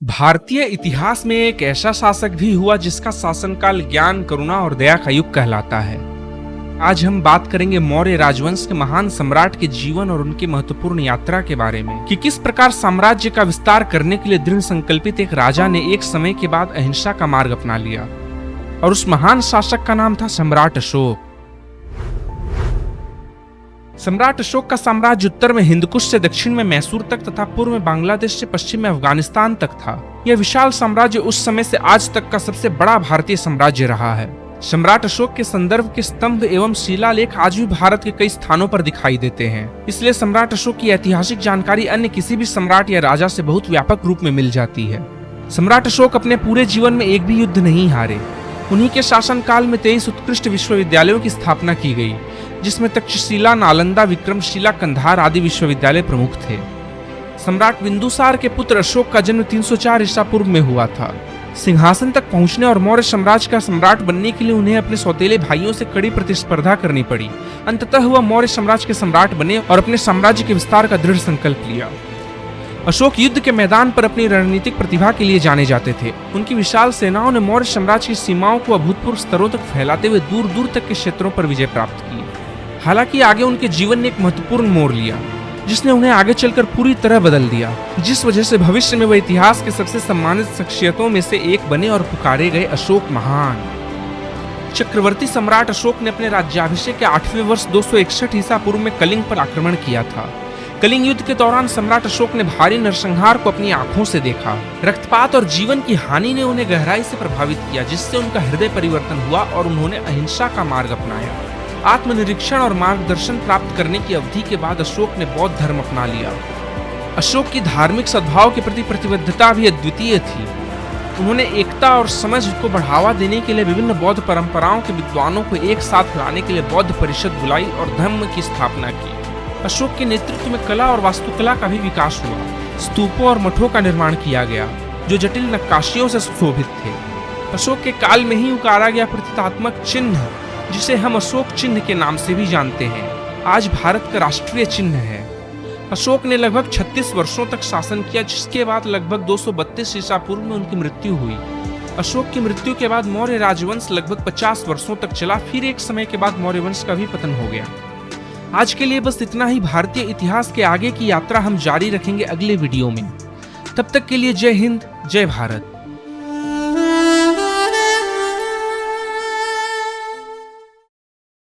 भारतीय इतिहास में एक ऐसा शासक भी हुआ जिसका शासनकाल ज्ञान, करुणा और दया का युग कहलाता है। आज हम बात करेंगे मौर्य राजवंश के महान सम्राट के जीवन और उनकी महत्वपूर्ण यात्रा के बारे में कि किस प्रकार साम्राज्य का विस्तार करने के लिए दृढ़ संकल्पित एक राजा ने एक समय के बाद अहिंसा का मार्ग अपना लिया और उस महान शासक का नाम था सम्राट अशोक। सम्राट अशोक का साम्राज्य उत्तर में हिंदकुश से दक्षिण में मैसूर तक तथा पूर्व में बांग्लादेश से पश्चिम में अफगानिस्तान तक था। यह विशाल साम्राज्य उस समय से आज तक का सबसे बड़ा भारतीय साम्राज्य रहा है। सम्राट अशोक के संदर्भ के स्तंभ एवं शिलालेख आज भी भारत के कई स्थानों पर दिखाई देते हैं। इसलिए सम्राट अशोक की ऐतिहासिक जानकारी अन्य किसी भी सम्राट या राजा से बहुत व्यापक रूप में मिल जाती है। सम्राट अशोक अपने पूरे जीवन में एक भी युद्ध नहीं हारे। उन्हीं के शासनकाल में 23 उत्कृष्ट विश्वविद्यालयों की स्थापना की गई, जिसमें तक्षशिला, नालंदा, विक्रमशिला, कंधार आदि विश्वविद्यालय प्रमुख थे। सम्राट बिंदुसार के पुत्र अशोक का जन्म 304 ईसा पूर्व में हुआ था। सिंहासन तक पहुंचने और मौर्य साम्राज्य का सम्राट बनने के लिए उन्हें अपने सौतेले भाइयों से कड़ी प्रतिस्पर्धा करनी पड़ी। अंततः वह मौर्य साम्राज्य के सम्राट बने और अपने साम्राज्य के विस्तार का दृढ़ संकल्प लिया। अशोक युद्ध के मैदान पर अपनी रणनीतिक प्रतिभा के लिए जाने जाते थे। उनकी विशाल सेनाओं ने मौर्य साम्राज्य की सीमाओं को अभूतपूर्व स्तरों तक फैलाते हुए दूर दूर तक के क्षेत्रों पर विजय प्राप्त की। हालांकि आगे उनके जीवन ने एक महत्वपूर्ण मोड़ लिया, जिसने उन्हें आगे चलकर पूरी तरह बदल दिया, जिस वजह से भविष्य में वह इतिहास के सबसे सम्मानित शख्सियतों में से एक बने और पुकारे गए अशोक महान। चक्रवर्ती सम्राट अशोक ने अपने राज्याभिषेक के 8वें वर्ष 261 ईसा पूर्व में कलिंग पर आक्रमण किया था। कलिंग युद्ध के दौरान सम्राट अशोक ने भारी नरसंहार को अपनी आंखों से देखा। रक्तपात और जीवन की हानि ने उन्हें गहराई से प्रभावित किया, जिससे उनका हृदय परिवर्तन हुआ और उन्होंने अहिंसा का मार्ग अपनाया। आत्मनिरीक्षण और मार्गदर्शन प्राप्त करने की अवधि के बाद अशोक ने बौद्ध धर्म अपना लिया। अशोक की धार्मिक सद्भाव के प्रति प्रतिबद्धता भी अद्वितीय थी। उन्होंने एकता और समझ को बढ़ावा देने के लिए विभिन्न बौद्ध परंपराओं के विद्वानों को एक साथ लाने के लिए बौद्ध परिषद बुलाई और धर्म की स्थापना की। अशोक के नेतृत्व में कला और वास्तुकला का भी विकास हुआ। स्तूपों और मठों का निर्माण किया गया, जो जटिल नक्काशियों से सुशोभित थे। अशोक के काल में ही उकारा गया प्रतीकात्मक चिन्ह, जिसे हम अशोक चिन्ह के नाम से भी जानते हैं, आज भारत का राष्ट्रीय चिन्ह है। अशोक ने लगभग 36 वर्षों तक शासन किया, जिसके बाद लगभग 232 ईसा पूर्व में उनकी मृत्यु हुई। अशोक की मृत्यु के बाद मौर्य राजवंश लगभग 50 वर्षों तक चला। फिर एक समय के बाद मौर्य वंश का भी पतन हो गया। आज के लिए बस इतना ही। भारतीय इतिहास के आगे की यात्रा हम जारी रखेंगे अगले वीडियो में। तब तक के लिए जय हिंद, जय भारत।